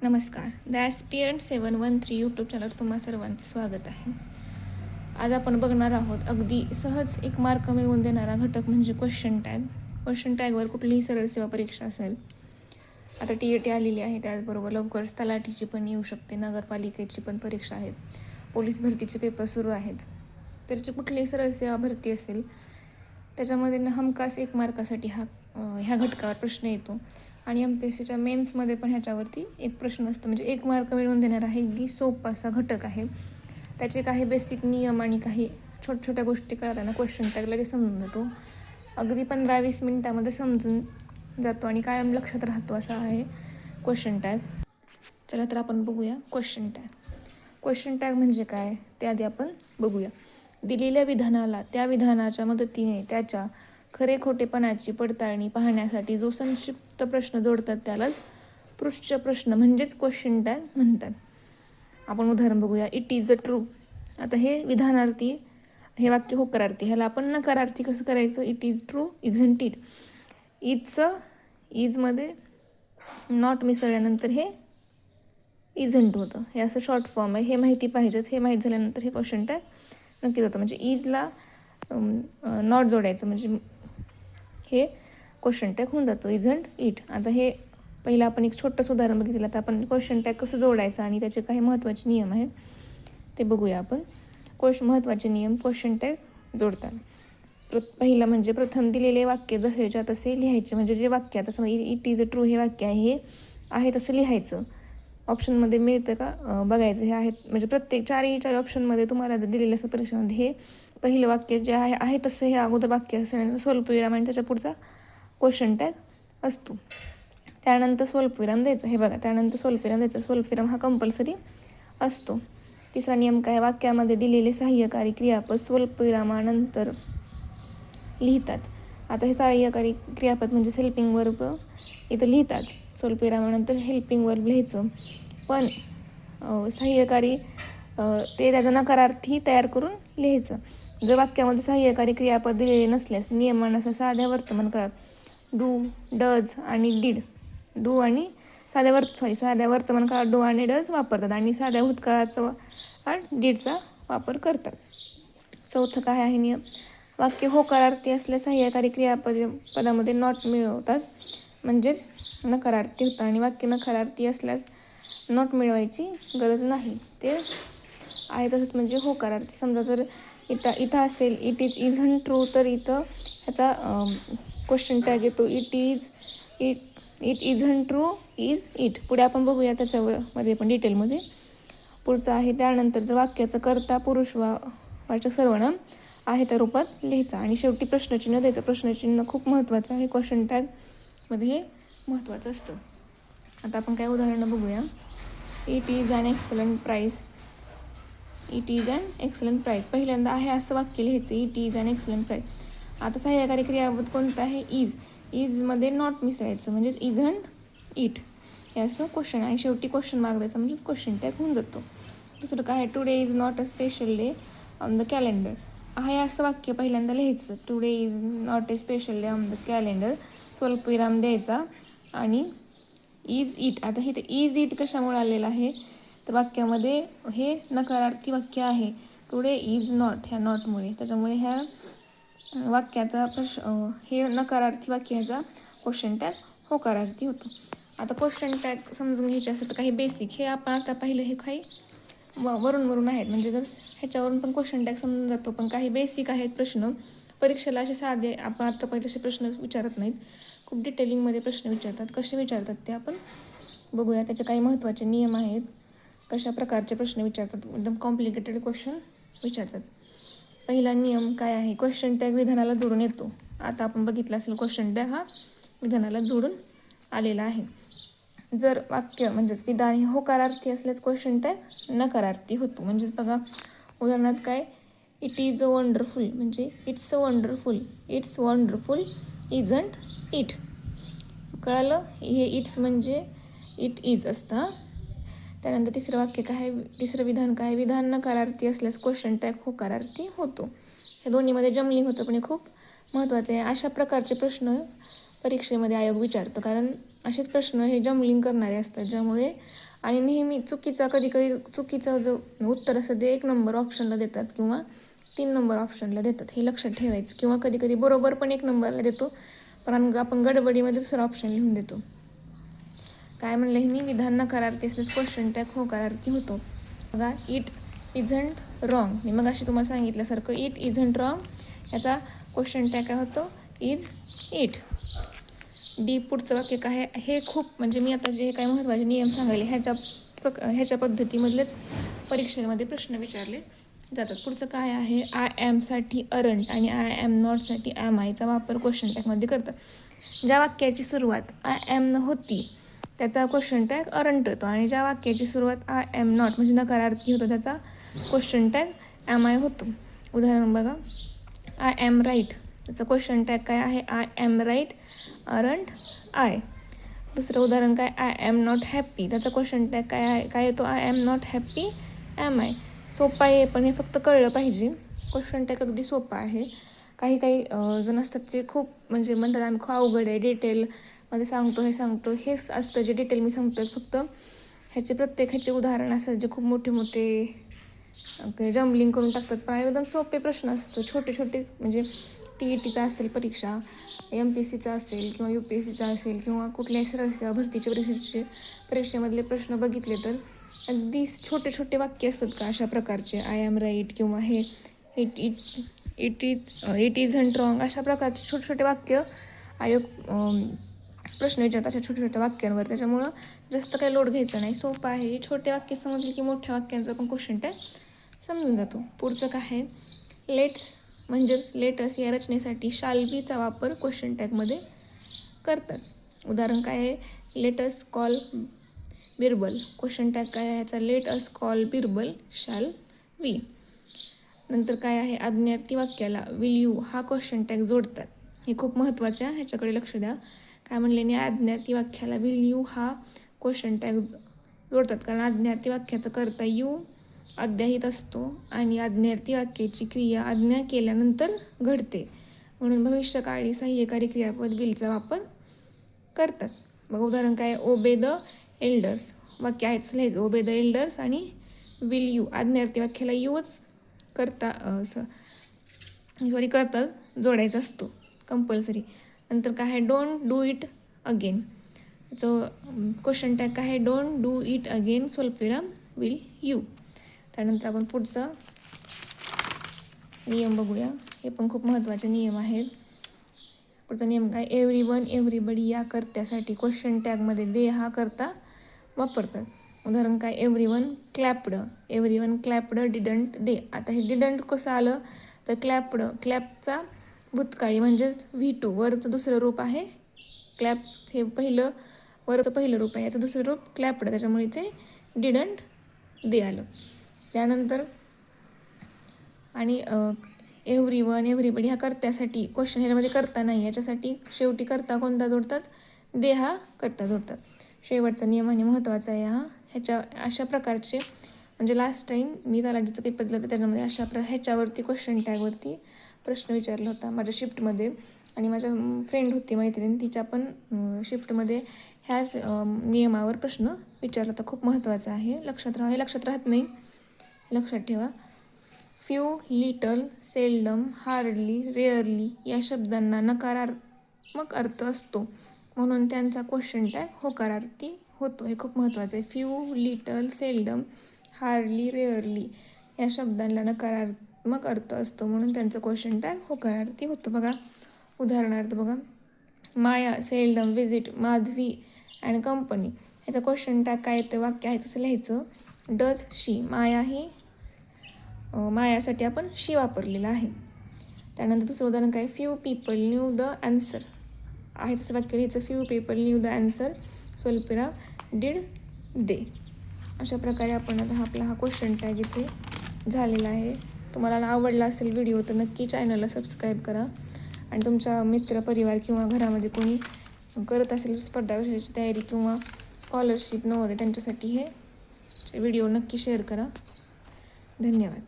नमस्कार. The aspirant 713 YouTube चॅनलवर तुम्हा सर्वांचं स्वागत आहे. आज आपण बघणार आहोत अगदी सहज एक मार्क मिळवून देणारा घटक म्हणजे क्वेश्चन टॅग. क्वेश्चन टॅगवर कुठलीही सरळ सेवा परीक्षा असेल, आता TET आलेली आहे, त्याचबरोबर लवकरच तलाठीची पण येऊ शकते, नगरपालिकेची पण परीक्षा आहेत, पोलीस भरतीचे पेपर सुरू आहेत. त्याची कुठलीही सरळ सेवा भरती असेल त्याच्यामध्ये हमखास 1 मार्कासाठी ह्या घटकावर प्रश्न येतो आणि MPSCच्या मेन्समध्ये पण ह्याच्यावरती एक प्रश्न असतो. म्हणजे 1 मार्क मिळवून देणारा हा अगदी सोपा असा घटक आहे. त्याचे काही बेसिक नियम आणि काही छोट्या गोष्टी कळताना क्वेश्चन टॅग लगेच समजून जातो. अगदी 15-20 मिनिटामध्ये समजून जातो आणि कायम लक्षात राहतो असा आहे क्वेश्चन टॅग. चला तर आपण बघूया क्वेश्चन टॅग. क्वेश्चन टॅग म्हणजे काय ते आधी आपण बघूया. दिलेल्या विधानाला त्या विधानाच्या मदतीने त्याच्या खरे खोटेपणाची पडताळणी पाहण्यासाठी जो संक्षिप्त प्रश्न जोडतात त्यालाच पृष्ठ प्रश्न म्हणजेच क्वेश्चन टॅग म्हणतात. आपण उदाहरण बघूया. It is a true. आता हे विधानार्थी, हे वाक्य होकारार्थी, ह्याला आपण नकारार्थी कसं करायचं? It is true, isn't it. इजमध्ये नॉट मिसळल्यानंतर हे इझंट होतं. हे असं शॉर्ट फॉर्म आहे. हे माहिती पाहिजेत. हे माहीत झाल्यानंतर हे क्वेश्चन टॅग नक्कीच होतं. म्हणजे इजला नॉट जोडायचं म्हणजे हे क्वेश्चन टॅग होऊन जातो, इझंट इट. आता हे पहिलं आपण एक छोटंसं उदाहरण बघितलं. आता आपण क्वेश्चन टॅग कसं जोडायचं आणि त्याचे काही महत्त्वाचे नियम आहेत ते बघूया आपण. महत्त्वाचे नियम क्वेश्चन टॅग जोडतात. पहिलं म्हणजे प्रथम दिलेले वाक्य जसेच्या तसे लिहायचे. म्हणजे जे वाक्य, आता समजा इट इज अ ट्रू हे वाक्य आहे, हे आहे तसं लिहायचं. ऑप्शनमध्ये मिळतं का बघायचं. हे आहेत म्हणजे प्रत्येक चार ऑप्शनमध्ये तुम्हाला जर दिलेलं असं परीक्षेमध्ये हे पहिलं वाक्य जे आहे तसं हे अगोदर वाक्य असेल, स्वल्पविराम आणि त्याच्या पुढचा क्वेश्चन टॅग असतो. त्यानंतर स्वल्पविराम द्यायचं. हे बघा, त्यानंतर स्वल्पविराम द्यायचं. स्वल्पविराम हा कंपल्सरी असतो. तिसरा नियम काय? वाक्यामध्ये दिलेले सहाय्यकारी क्रियापद स्वल्पविरामानंतर लिहितात. आता हे सहाय्यकारी क्रियापद म्हणजे हेल्पिंग वर्ब इथं लिहितात. स्वल्पविरामानंतर हेल्पिंग वर्ब लिहायचं. पण सहाय्यकारी ते त्याचा नकारार्थी तयार करून लिहायचं. जर वाक्यामध्ये सहाय्यकारी क्रियापद दिलेले नसल्यास नियमानुसार साध्या वर्तमान काळात डू, डज आणि डिड, डू आणि साध्या वर्तमान काळात डू आणि डज वापरतात आणि साध्या भूतकाळाचा डिडचा वापर करतात. चौथं काय आहे नियम? वाक्य होकारार्थी असल्यास सहाय्यकारी क्रियापदामध्ये नॉट मिळवतात, म्हणजेच नकारार्थी होतं. आणि वाक्य नकारार्थी असल्यास नॉट मिळवायची गरज नाही, ते आहे तसंच म्हणजे होकारार्थी. समजा जर इथं असेल इट इझंट ट्रू, तर इथं ह्याचा क्वेश्चन टॅग येतो इट इझंट ट्रू, इज इट. पुढे आपण बघूया त्याच्यामध्ये पण डिटेलमध्ये. पुढचं आहे त्यानंतर जर वाक्याचं कर्ता पुरुष वाचक सर्वनाम आहे त्या रूपात लिहायचा आणि शेवटी प्रश्नचिन्ह द्यायचं. प्रश्नचिन्ह खूप महत्त्वाचं आहे. क्वेश्चन टॅगमध्ये हे महत्त्वाचं असतं. आता आपण काय उदाहरणं बघूया. It is an excellent price. It is an excellent prize. पहिल्यांदा आहे असं वाक्य लिहायचं, it is an excellent prize. आता सहाय्यकारी क्रियापद कोणतं आहे? इजमध्ये नॉट मिसळायचं म्हणजेच इझंट इट, हे असं क्वेश्चन. आणि शेवटी क्वेश्चन मार्क द्यायचा म्हणजेच क्वेश्चन टॅग होऊन जातो. दुसरं काय आहे? Today is not a special day on the calendar. आहे असं वाक्य पहिल्यांदा लिहायचं, today is not a special day on the calendar. स्वल्पविराम द्यायचा आणि इज इट. आता हे इज इट कशामुळे आलेलं आहे? तर वाक्यामध्ये हे नकारार्थी वाक्य आहे, टुडे इज नॉट, ह्या नॉटमुळे. त्याच्यामुळे ह्या वाक्याचा हे नकारार्थी वाक्याचा क्वेश्चन टॅग होकारार्थी होतो. आता क्वेश्चन टॅग समजून घ्यायचे असेल तर काही बेसिक, हे आपण आता पाहिलं, हे काही वरून आहेत. म्हणजे जर ह्याच्यावरून पण क्वेश्चन टॅग समजून जातो, पण काही बेसिक आहेत प्रश्न. परीक्षेला असे साधे आपण आता पहिले असे प्रश्न विचारत नाहीत, खूप डिटेलिंगमध्ये प्रश्न विचारतात. कसे विचारतात ते आपण बघूया. त्याचे काही महत्त्वाचे नियम आहेत, कशा प्रकारचे प्रश्न विचारतात. एकदम कॉम्प्लिकेटेड क्वेश्चन विचारतात. पहिला नियम काय आहे? क्वेश्चन टॅग विधानाला जोडून येतो. आता आपण बघितलं असेल क्वेश्चन टॅग हा विधानाला जोडून आलेला आहे. जर वाक्य म्हणजेच विधान हे होकारार्थी असल्यास क्वेश्चन टॅग नकारार्थी होतो. म्हणजेच बघा उदाहरणार्थ काय? इट इज अ वंडरफुल म्हणजे it's a wonderful, it's wonderful, isn't it. कळालं? हे इट्स म्हणजे इट इज असतं. त्यानंतर तिसरं वाक्य काय? तिसरं विधान काय? विधान नकारार्थी असल्यास क्वेश्चन टॅग होकारार्थी होतो. हे दोन्हीमध्ये जमलिंग होतं, पण हे खूप महत्त्वाचं आहे. अशा प्रकारचे प्रश्न परीक्षेमध्ये आयोग विचारतं, कारण असेच प्रश्न हे जम्बलिंग करणारे असतात, ज्यामुळे आणि नेहमी कधी कधी चुकीचं जो उत्तर असतं ते 1 नंबर ऑप्शनला देतात किंवा 3 नंबर ऑप्शनला देतात, हे लक्षात ठेवायचं. किंवा कधी कधी बरोबर पण 1 नंबरला देतो, पण आपण गडबडीमध्ये दुसरा ऑप्शन लिहून देतो. काय म्हणलं ह्यांनी, विधान नकारार्थी असल्यास क्वेश्चन टॅग होकारार्थी होतो. बघा, इट इझंट रॉंग, मी मग अशी तुम्हाला सांगितल्यासारखं इट इझंट रॉंग याचा क्वेश्चन टॅग काय होतो, इज इट. डी पुढचं वाक्य काय आहे, हे खूप म्हणजे मी आता जे काय महत्त्वाचे नियम सांगायले ह्याच्या पद्धतीमधलेच परीक्षेमध्ये प्रश्न विचारले जातात. पुढचं काय आहे, आय ॲमसाठी अरंट आणि आय ॲम नॉटसाठी ॲम आयचा वापर क्वेश्चन टॅगमध्ये करतात. ज्या वाक्याची सुरुवात आय ॲम न होती त्याचा क्वेश्चन टॅग अरंट होतो, आणि ज्या वाक्याची सुरुवात आय ॲम नॉट म्हणजे नकारार्थी होतो त्याचा क्वेश्चन टॅग ॲम आय होतो. उदाहरण बघा, आय ॲम राईट, त्याचा क्वेश्चन टॅग काय आहे, I am right aren't I. दुसरं उदाहरण काय, आय ॲम नॉट हॅप्पी, त्याचा क्वेश्चन टॅग काय येतो, I am not happy am I. सोपा आहे, पण हे फक्त कळलं पाहिजे. क्वेश्चन टॅग अगदी सोपा आहे. काही जण असतात ते खूप म्हणजे म्हणतात आम्ही खूप अवघड आहे, डिटेलमध्ये सांगतो हेच असतं जे डिटेल मी सांगतो. फक्त ह्याचे उदाहरण असतात जे खूप मोठे जम्बलिंग करून टाकतात, पण एकदम सोपे प्रश्न असतो. छोटेच म्हणजे TETचा असेल परीक्षा, MPSCचा असेल किंवा UPSCचा असेल किंवा कुठल्याही सरळ भरतीच्या परीक्षेमधले प्रश्न बघितले तर अगदी छोटे वाक्य असतात का अशा प्रकारचे, आय ॲम राईट किंवा हे इट इझंट रॉंग, अशा प्रकारचे छोटे वाक्य आयोग प्रश्न विचारतात अशा छोट्या वाक्यांवर. त्याच्यामुळं जास्त काही लोड घ्यायचा नाही, सोपं आहे. छोटे वाक्य समजले की मोठ्या वाक्यांचा पण क्वेश्चन टॅग समजून जातो. पुढचं काय आहे, लेटस या रचनेसाठी शाल्बीचा वापर क्वेश्चन टॅगमध्ये करतात. उदाहरण काय आहे, let's call Birbal, question tag काय आहे याचा, let us call Birbal shall we. नंतर काय आहे, आज्ञार्थी वाक्याला विल यू हा क्वेश्चन टॅग जोडतात. हे खूप महत्त्वाचे आहे, ह्याच्याकडे लक्ष द्या. काय म्हणले, आज्ञार्थी वाक्याला विल यू हा क्वेश्चन टॅग जोडतात, कारण आज्ञार्थी वाक्याचं कर्ता यू अध्याहित असतो आणि आज्ञार्थी वाक्याची क्रिया आज्ञा केल्यानंतर घडते, म्हणून भविष्यकाळी सहाय्यकारी क्रियापद विलचा वापर करतात. बघा, उदाहरण काय, ओबे द एल्डर्स, वाक्य आहेच लिहायचं, ओबे द एल्डर्स आणि विल यू आज्ञार्थी वाक्याला यूच करता जोडायचा असतो कंपल्सरी. नंतर काय आहे, डोंट डू इट अगेन, याचं क्वेश्चन टॅग काय आहे, डोंट डू इट अगेन स्वल्पविराम विल यू. त्यानंतर आपण पुढचा नियम बघूया, हे पण खूप महत्त्वाचे नियम आहेत. पुढचा नियम काय, एव्हरीवन एव्हरीबडी या कर्त्यासाठी क्वेश्चन टॅगमध्ये दे हा कर्ता वापरतात. उदाहरण काय, एव्हरीवन क्लॅप्ड डिडंट दे. आता हे डिडंट कसं आलं तर क्लॅपचा भूतकाळी म्हणजेच V2, वरचं दुसरं रूप आहे क्लॅप, हे वरचं पहिलं रूप आहे, याचं दुसरं रूप क्लॅप्ड, त्याच्यामुळे ते डिडंट दे आलं. त्यानंतर आणि एव्हरीवन एव्हरीबडी हा कर्त्यासाठी क्वेश्चन ह्याच्यामध्ये करता नाही, याच्यासाठी शेवटी करता कोणता जोडतात, दे हा कर्ता जोडतात. शेवटचा नियम आणि महत्त्वाचा आहे अशा प्रकारचे म्हणजे लास्ट टाईम मी तलाठीचा पेपर दिला होता त्याच्यामध्ये ह्याच्यावरती क्वेश्चन टॅगवरती प्रश्न विचारला होता माझ्या शिफ्टमध्ये, आणि माझ्या फ्रेंड होती मैत्रीण, तिच्या पण शिफ्टमध्ये ह्याच नियमावर प्रश्न विचारला होता. खूप महत्त्वाचा आहे, लक्षात राहत नाही, लक्षात ठेवा. Few, little, seldom, hardly, rarely या शब्दांना नकारात्मक अर्थ असतो, म्हणून त्यांचा क्वेश्चन टॅग होकारार्थी होतो. हे खूप महत्त्वाचं आहे. Few, little, seldom, hardly, rarely या शब्दांना नकारात्मक अर्थ असतो, म्हणून त्यांचं क्वेश्चन टॅग होकारार्थी होतो. बघा, उदाहरणार्थ बघा, Maya seldom visit Madhavi and company, ह्याचा क्वेश्चन टॅग काय येतं, वाक्य आहे तसं लिहायचं, डज शी, मायासाठी आपण शी वापरलेला आहे. त्यानंतर दुसरं उदाहरण काय, few people new the answer आहे तसं वाक्य लिहायचं, few people new the answer स्वल्पविराम डिड दे. अशा प्रकारे आपण आता आपला हा क्वेश्चन टॅग इथे झालेला आहे. तुम्हाला आवडला असेल व्हिडिओ तर नक्की चॅनलला सबस्क्राईब करा, आणि तुमच्या मित्र परिवार किंवा घरामध्ये कोणी करत असेल स्पर्धा परीक्षेची तयारी किंवा स्कॉलरशिप नव्हते त्यांच्यासाठी हे व्हिडिओ नक्की शेअर करा. धन्यवाद.